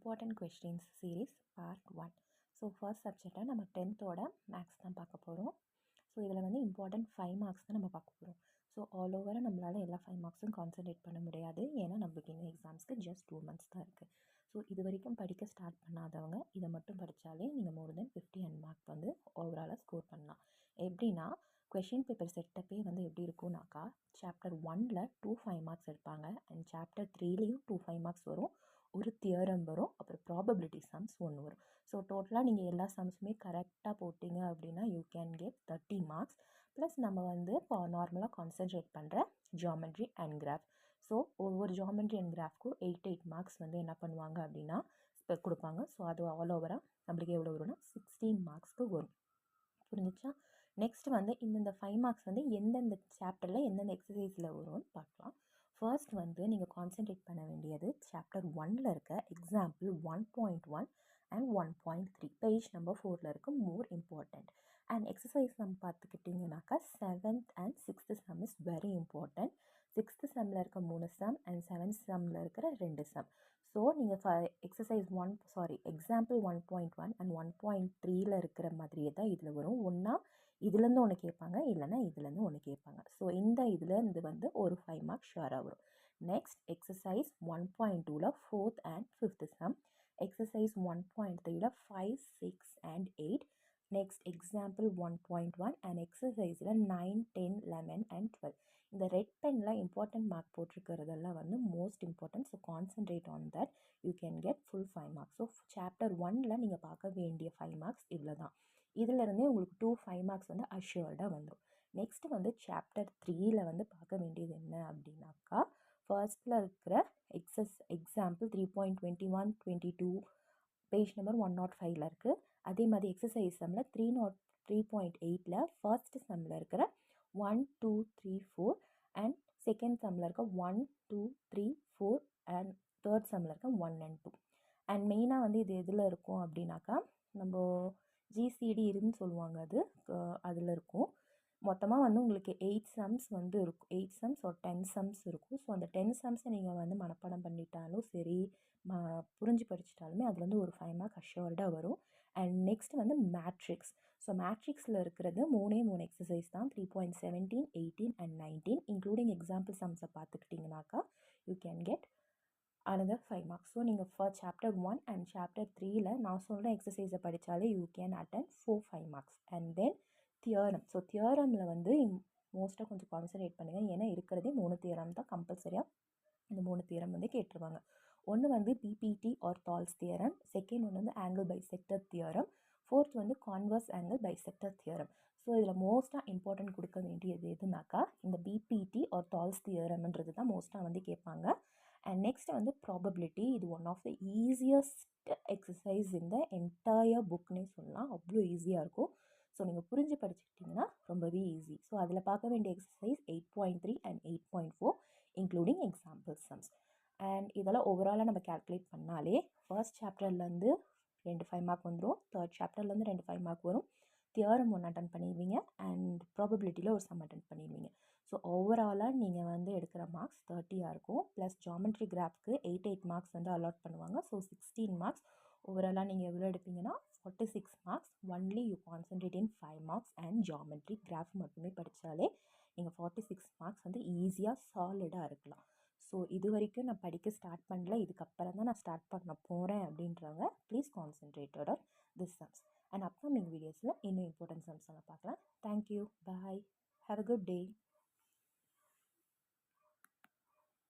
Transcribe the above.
Important Questions Series Part 1. So first சப்ஜெக்டாக நம்ம 10th maths தான் பார்க்க போகிறோம். ஸோ இதில் வந்து இம்பார்ட்டன்ட் 5 மார்க்ஸ் தான் நம்ம பார்க்க போகிறோம். ஸோ ஆல் ஓவராக நம்மளால் எல்லா 5 மார்க்ஸும் கான்சன்ட்ரேட் பண்ண முடியாது, ஏன்னா நம்மளுக்கு இன்னும் எக்ஸாம்ஸ்க்கு ஜஸ்ட் 2 months தான் இருக்குது. ஸோ இது வரைக்கும் படிக்க ஸ்டார்ட் பண்ணாதவங்க இதை மட்டும் படித்தாலே நீங்கள் மோர் தென் 50 மார்க் வந்து ஓவராலாக ஸ்கோர் பண்ணலாம். எப்படின்னா கொஷின் பேப்பர் செட்டப்பே வந்து எப்படி இருக்கும்னாக்கா, சாப்டர் 1ல் 2 5 மார்க்ஸ் எடுப்பாங்க, அண்ட் சாப்டர் 3லேயும் 2 5 மார்க்ஸ் வரும், ஒரு தியரம் வரும், அப்புறம் ப்ராபபிலிட்டி சம்ஸ் ஒன்று வரும். ஸோ டோட்டலாக நீங்கள் எல்லா சம்ஸுமே கரெக்டாக போட்டிங்க அப்படின்னா you can get 30 marks. Plus நம்ம வந்து இப்போ நார்மலாக கான்சன்ட்ரேட் பண்ணுற ஜியாமெட்ரி அண்ட் கிராஃப். ஸோ ஒவ்வொரு ஜியாமெட்ரி அண்ட் கிராஃப்க்கும் 8 மார்க்ஸ் வந்து என்ன பண்ணுவாங்க அப்படின்னா கொடுப்பாங்க. ஸோ அது ஆல் ஓவராக நம்மளுக்கு எவ்வளோ வரும்னா 16 மார்க்ஸ்க்கு வரும். புரிஞ்சிச்சா? நெக்ஸ்ட் வந்து இந்த 5 மார்க்ஸ் வந்து எந்தெந்த சாப்டரில் எந்தெந்த எக்ஸசைஸில் வரும்னு பார்க்கலாம். ஃபர்ஸ்ட் வந்து நீங்கள் கான்சென்ட்ரேட் பண்ண வேண்டியது சாப்டர் 1ல் இருக்க எக்ஸாம்பிள் 1.1 அண்ட் 1.3 பேஜ் நம்பர் 4ல் இருக்க மோர் இம்பார்ட்டண்ட். அண்ட் எக்ஸசைஸ் நம்ம பார்த்துக்கிட்டிங்கனாக்கா 7th and 6th some is very important. 6th சம்மில் இருக்க 3 சம் அண்ட் 7th சம்மில் இருக்கிற 2 சம். ஸோ நீங்கள் எக்ஸாம்பிள் 1.1 அண்ட் 1.3ல் இருக்கிற மாதிரியே தான் இதில் வரும். ஒன்றா இதுலேருந்து ஒன்று கேட்பாங்க, இல்லைன்னா இதுலேருந்து ஒன்று கேட்பாங்க. ஸோ இந்த இதுலேருந்து வந்து ஒரு 5 மார்க்ஸ் ஷுவராக வரும். நெக்ஸ்ட் எக்ஸசைஸ் 1.2ல் 4th and 5th sum, exercise 1.3ல் 5, 6 and 8, நெக்ஸ்ட் எக்ஸாம்பிள் 1.1 அண்ட் எக்ஸசைஸில் 9, 10, 11 and 12. இந்த ரெட் பெனில் இம்பார்ட்டன்ட் மார்க் போட்டிருக்கிறதெல்லாம் வந்து most important. So concentrate on that, you can get full 5 marks. So chapter 1ல் நீங்கள் பார்க்க வேண்டிய 5 மார்க்ஸ் இவ்வளோ தான். இதிலிருந்தே உங்களுக்கு 2 5 மார்க்ஸ் வந்து அஷ்யூர்டாக வந்துடும். நெக்ஸ்ட்டு வந்து சாப்டர் 3ல் வந்து பார்க்க வேண்டியது என்ன அப்படின்னாக்கா, ஃபர்ஸ்ட்டில் இருக்கிற எக்ஸாம்பிள் 3.21, 22 பேஜ் நம்பர் 105ல் இருக்குது. அதே மாதிரி எக்ஸசைஸ் சம்மில் 3.8ல் ஃபர்ஸ்ட் சம்மில் இருக்கிற 1, 2, 3, 4 அண்ட் செகண்ட் சம்மில் இருக்க 1, 2, 3, 4 அண்ட் தேர்ட் சம்மில் இருக்க 1 and 2. அண்ட் மெயினாக வந்து இது எதில் இருக்கும் அப்படின்னாக்கா, நம்ம ஜிசிடி இருன்னு சொல்லுவாங்க, அதில் இருக்கும். மொத்தமாக வந்து உங்களுக்கு 8 சம்ஸ் வந்து இருக்கும், 8 சம்ஸ் ஒரு 10 சம்ஸ் இருக்கும். ஸோ அந்த 10 சம்ஸை நீங்கள் வந்து மனப்பாடம் பண்ணிட்டாலும் சரி, புரிஞ்சு படிச்சிட்டாலுமே அதுலேருந்து ஒரு 5 மார்க் அஷ்யூர்டாக வரும். அண்ட் நெக்ஸ்ட் வந்து மேட்ரிக்ஸ். ஸோ மேட்ரிக்ஸில் இருக்கிறது 3 எக்ஸசைஸ் தான், 3.17, 18 and 19 இன்க்ளூடிங் எக்ஸாம்பிள் சம்ஸை பார்த்துக்கிட்டிங்கனாக்கா you can get another 5 marks. So நீங்கள் ஃபார் சாப்டர் 1 அண்ட் சாப்டர் 3ல் நான் சொல்கிற எக்ஸசைஸை படித்தாலே you can attain 4 5 marks. And then theorem. So தியரமில் வந்து மோஸ்ட்டாக கொஞ்சம் கான்சன்ட்ரேட் பண்ணுங்கள், ஏன்னா இருக்கிறதே 3 தியரம் தான் கம்பல்சரியாக. இந்த 3 தியரம் வந்து கேட்டுருவாங்க. ஒன்று வந்து BPT or Thales theorem, second ஒன்று வந்து ஆங்கிள் பைசெக்டர் தியரம், ஃபோர்த் வந்து converse angle bisector theorem. So இதில் மோஸ்ட்டாக இம்பார்ட்டன்ட் கொடுக்க வேண்டியது எதுனாக்கா இந்த பிபிடி ஆர் தால்ஸ் தியரம்ன்றது தான் மோஸ்ட்டாக வந்து கேட்பாங்க. அண்ட் நெக்ஸ்ட் வந்து ப்ராபபிலிட்டி. இது one of the easiest exercise இந்த என்டையர் புக்னே சொல்லலாம், அவ்வளோ ஈஸியாக இருக்கும். ஸோ நீங்கள் புரிஞ்சு படிச்சுக்கிட்டிங்கன்னா ரொம்பவே ஈஸி. ஸோ அதில் பார்க்க வேண்டிய exercise 8.3 and 8.4 including example sums. And இதெல்லாம் ஓவராலாக நம்ம கேல்குலேட் பண்ணாலே ஃபர்ஸ்ட் சாப்டர்லேருந்து 2 5 மார்க் வந்துடும், தேர்ட் சாப்டர்லேருந்து 2 5 மார்க் வரும், தியரம் 1 அட்டன் பண்ணிடுவீங்க, அண்ட் ப்ராபபிலிட்டியில் ஒரு சம் அட்டன் பண்ணிடுவீங்க. ஸோ ஓவராலாக நீங்கள் வந்து எடுக்கிற மார்க்ஸ் 30 இருக்கும். ப்ளஸ் ஜாமெட்ரி கிராஃப்க்கு 8 மார்க்ஸ் வந்து அலாட் பண்ணுவாங்க. So 16 marks. ஓவராலாக நீங்கள் எவ்வளோ எடுப்பீங்கன்னா 46 marks. Only you concentrate in 5 marks and geometry graph மட்டுமே படித்தாலே நீங்கள் 46 மார்க்ஸ் வந்து ஈஸியாக சாலிடாக இருக்கலாம். ஸோ இது வரைக்கும் நான் படிக்க ஸ்டார்ட் பண்ணல, இதுக்கப்புறம் தான் நான் ஸ்டார்ட் பண்ண போகிறேன் அப்படின்றவங்க please concentrated on this sums. And upcoming வீடியோஸில் இன்னும் இம்பார்ட்டன்ட் சம்ஸ் எல்லாம் பார்க்கலாம். Thank you, bye, have a good day.